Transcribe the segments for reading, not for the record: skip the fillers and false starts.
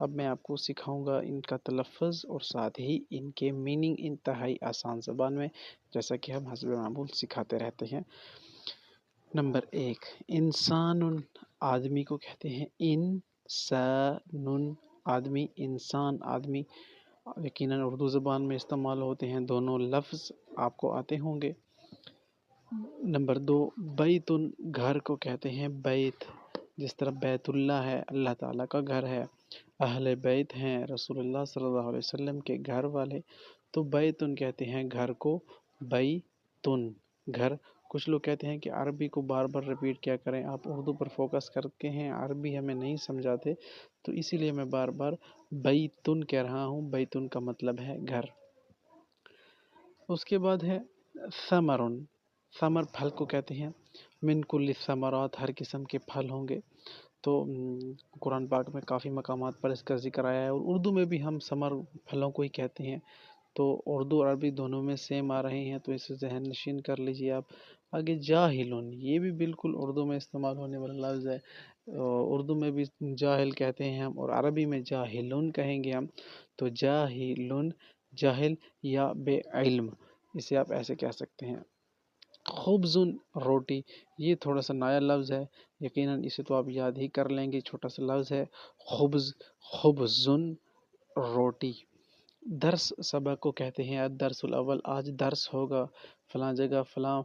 اب میں آپ کو سکھاؤں گا ان کا تلفظ اور ساتھ ہی ان کے میننگ انتہائی آسان زبان میں، جیسا کہ ہم حسب معمول سکھاتے رہتے ہیں۔ نمبر 1، انسان، آدمی کو کہتے ہیں انسان، آدمی، انسان آدمی، یقیناً اردو زبان میں استعمال ہوتے ہیں، دونوں لفظ آپ کو آتے ہوں گے۔ نمبر 2، بیت، گھر کو کہتے ہیں بیت، جس طرح بیت اللہ ہے، اللہ تعالیٰ کا گھر ہے، اہل بیت ہیں رسول اللہ صلی اللہ علیہ وسلم کے گھر والے، تو بیتن کہتے ہیں گھر کو، بیتن گھر۔ کچھ لوگ کہتے ہیں کہ عربی کو بار بار ریپیٹ کیا کریں، آپ اردو پر فوکس کرتے ہیں، عربی ہمیں نہیں سمجھاتے، تو اسی لیے میں بار بار بیتن کہہ رہا ہوں، بیتن کا مطلب ہے گھر۔ اس کے بعد ہے ثمرن، ثمر پھل کو کہتے ہیں، من کل الثمرات، ہر قسم کے پھل ہوں گے، تو قرآن پاک میں کافی مقامات پر اس کا ذکر آیا ہے، اور اردو میں بھی ہم ثمر پھلوں کو ہی کہتے ہیں، تو اردو اور عربی دونوں میں سیم آ رہے ہیں، تو اسے ذہن نشین کر لیجئے آپ۔ آگے جاہلن، یہ بھی بالکل اردو میں استعمال ہونے والا لفظ ہے، اردو میں بھی جاہل کہتے ہیں ہم، اور عربی میں جاہلن کہیں گے ہم، تو جاہلن، جاہل یا بے علم، اسے آپ ایسے کہہ سکتے ہیں۔ خبزن، روٹی، یہ تھوڑا سا نیا لفظ ہے، یقیناً اسے تو آپ یاد ہی کر لیں گے، چھوٹا سا لفظ ہے خبز، خبزن روٹی۔ درس، سبق کو کہتے ہیں الدرس الاول، آج درس ہوگا فلاں جگہ، فلاں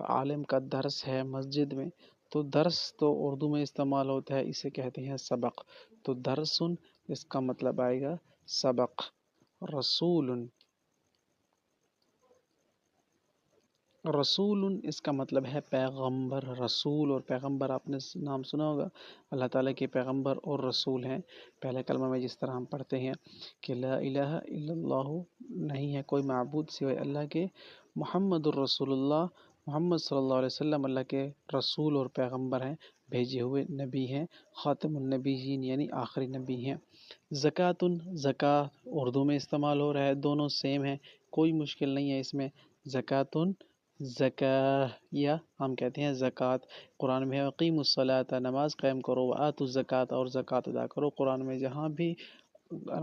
عالم کا درس ہے مسجد میں، تو درس تو اردو میں استعمال ہوتا ہے، اسے کہتے ہیں سبق، تو درسن اس کا مطلب آئے گا سبق۔ رسول، رسول اس کا مطلب ہے پیغمبر، رسول اور پیغمبر آپ نے نام سنا ہوگا، اللہ تعالیٰ کے پیغمبر اور رسول ہیں۔ پہلے کلمہ میں جس طرح ہم پڑھتے ہیں کہ لا الہ الا اللہ، نہیں ہے کوئی معبود سوائے اللہ کے، محمد الرسول اللہ، محمد صلی اللہ علیہ وسلم اللہ کے رسول اور پیغمبر ہیں، بھیجے ہوئے نبی ہیں، خاتم النبیین یعنی آخری نبی ہیں۔ زکاتن، زکوٰۃ اردو میں استعمال ہو رہا ہے، دونوں سیم ہیں، کوئی مشکل نہیں ہے اس میں، زکاتن، زکاہ، یا ہم کہتے ہیں زکوٰۃ، قرآن میں ہے اقیموا الصلاۃ، نماز قائم کرو، وآتوا الزکاۃ، اور زکوٰۃ ادا کرو، قرآن میں جہاں بھی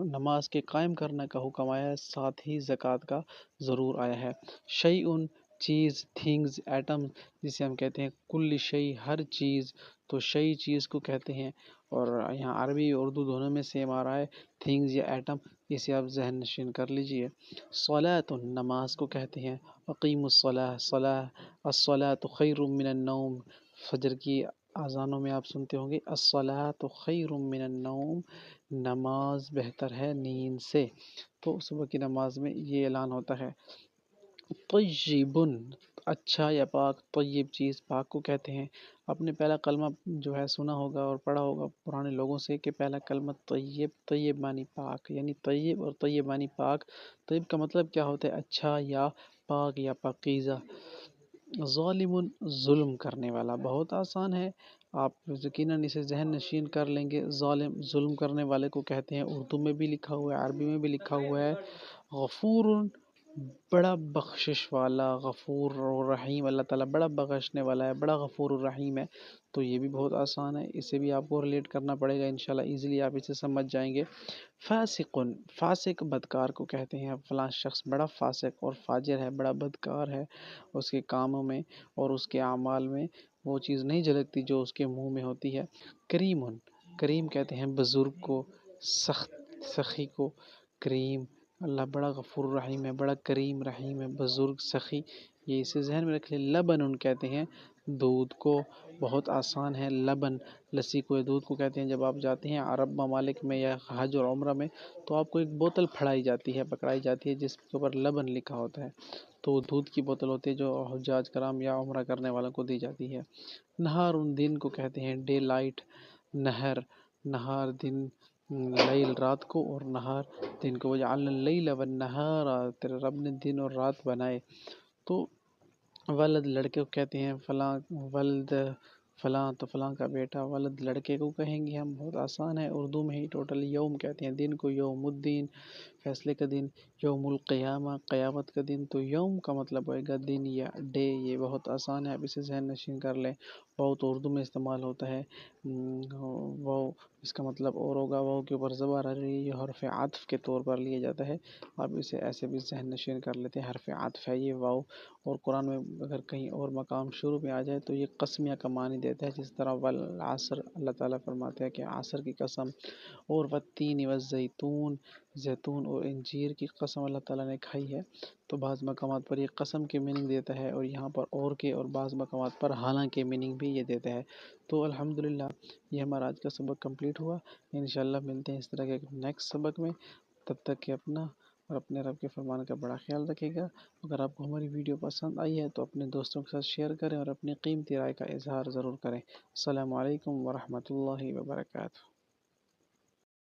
نماز کے قائم کرنے کا حکم آیا ہے، ساتھ ہی زکوٰۃ کا ضرور آیا ہے۔ شیئن، چیز، تھنگز، ایٹم، جسے ہم کہتے ہیں کل شیء، ہر چیز، تو شیء چیز کو کہتے ہیں، اور یہاں عربی اردو دونوں میں سیم آ رہا ہے، تھنگز یا ایٹم، اسے آپ ذہن نشین کر لیجئے۔ صلاۃ، نماز کو کہتے ہیں، اقیموا الصلاۃ، صلاۃ، الصلاۃ خیر من النوم، فجر کی اذانوں میں آپ سنتے ہوں گے الصلاۃ خیر من النوم، نماز بہتر ہے نیند سے، تو صبح کی نماز میں یہ اعلان ہوتا ہے۔ طیبن، اچھا یا پاک، طیب چیز پاک کو کہتے ہیں، آپ نے پہلا کلمہ جو ہے سنا ہوگا اور پڑھا ہوگا پرانے لوگوں سے کہ پہلا کلمہ طیب، طیب معنی پاک، یعنی طیب اور طیب معنی پاک، طیب کا مطلب کیا ہوتا ہے، اچھا یا پاک یا پاکیزہ۔ ظالم، ظلم کرنے والا، بہت آسان ہے، آپ یقیناً اسے ذہن نشین کر لیں گے، ظالم، ظلم کرنے والے کو کہتے ہیں، اردو میں بھی لکھا ہوا ہے، عربی میں بھی لکھا ہوا ہے۔ غفور، بڑا بخشش والا، غفور الرحیم، اللہ تعالیٰ بڑا بخشنے والا ہے، بڑا غفور الرحیم ہے، تو یہ بھی بہت آسان ہے، اسے بھی آپ کو ریلیٹ کرنا پڑے گا، انشاءاللہ ایزیلی آپ اسے سمجھ جائیں گے۔ فاسقن، فاسق بدکار کو کہتے ہیں، فلاں شخص بڑا فاسق اور فاجر ہے، بڑا بدکار ہے، اس کے کاموں میں اور اس کے اعمال میں وہ چیز نہیں جھلکتی جو اس کے منہ میں ہوتی ہے۔ کریم، کریم کہتے ہیں بزرگ کو، سخت سخی کو، کریم، اللہ بڑا غفور رحیم ہے، بڑا کریم رحیم ہے، بزرگ سخی، یہ اسے ذہن میں رکھ لیں۔ لبن کہتے ہیں دودھ کو، بہت آسان ہے، لبن، لسی کو، دودھ کو کہتے ہیں، جب آپ جاتے ہیں عرب ممالک میں یا حج اور عمرہ میں تو آپ کو ایک بوتل پھڑائی جاتی ہے، پکڑائی جاتی ہے، جس کے اوپر لبن لکھا ہوتا ہے، تو وہ دودھ کی بوتل ہوتی ہے جو حجاج کرام یا عمرہ کرنے والوں کو دی جاتی ہے۔ نہار، دن کو کہتے ہیں، ڈے لائٹ، نہر، نہار دن، لیل رات کو، اور نہار دن کو، وجعلنا اللیل والنہار، تیرے رب نے دن اور رات بنائے، تو ولد، لڑکے کو کہتے ہیں، فلاں ولد، فلاں تو فلاں کا بیٹا، ولد لڑکے کو کہیں گے ہم، بہت آسان ہے، اردو میں ہی ٹوٹل۔ یوم کہتے ہیں دن کو، یوم الدین، فیصلے کا دن، یوم القیامہ، قیامت کا دن، تو یوم کا مطلب ہوئے گا دن یا ڈے، یہ بہت آسان ہے، اب اسے ذہن نشین کر لیں۔ وہ تو اردو میں استعمال ہوتا ہے، وہ اس کا مطلب اور ہوگا، واؤ کے اوپر زبر آ رہی ہے، یہ حرف عطف کے طور پر لیا جاتا ہے. آپ اسے ایسے بھی ذہن نشین کر لیتے ہیں، حرف عطف ہے یہ واؤ. اور قرآن میں اگر کہیں اور مقام شروع میں آ جائے تو یہ قسمیہ کا معنی دیتا ہے، جس طرح والعصر اللہ تعالیٰ فرماتے ہیں کہ عصر کی قسم، اور والتین والزیتون، زیتون اور انجیر کی قسم اللہ تعالیٰ نے کھائی ہے. تو بعض مقامات پر یہ قسم کے میننگ دیتا ہے، اور یہاں پر اور کے، اور بعض مقامات پر حالانکہ میننگ بھی یہ دیتا ہے. تو الحمدللہ یہ ہمارا آج کا سبق کمپلیٹ ہوا. انشاءاللہ ملتے ہیں اس طرح کے ایک نیکسٹ سبق میں. تب تک کہ اپنا اور اپنے رب کے فرمان کا بڑا خیال رکھے گا. اگر آپ کو ہماری ویڈیو پسند آئی ہے تو اپنے دوستوں کے ساتھ شیئر کریں اور اپنی قیمتی رائے کا اظہار ضرور کریں. السلام علیکم ورحمۃ اللہ وبرکاتہ.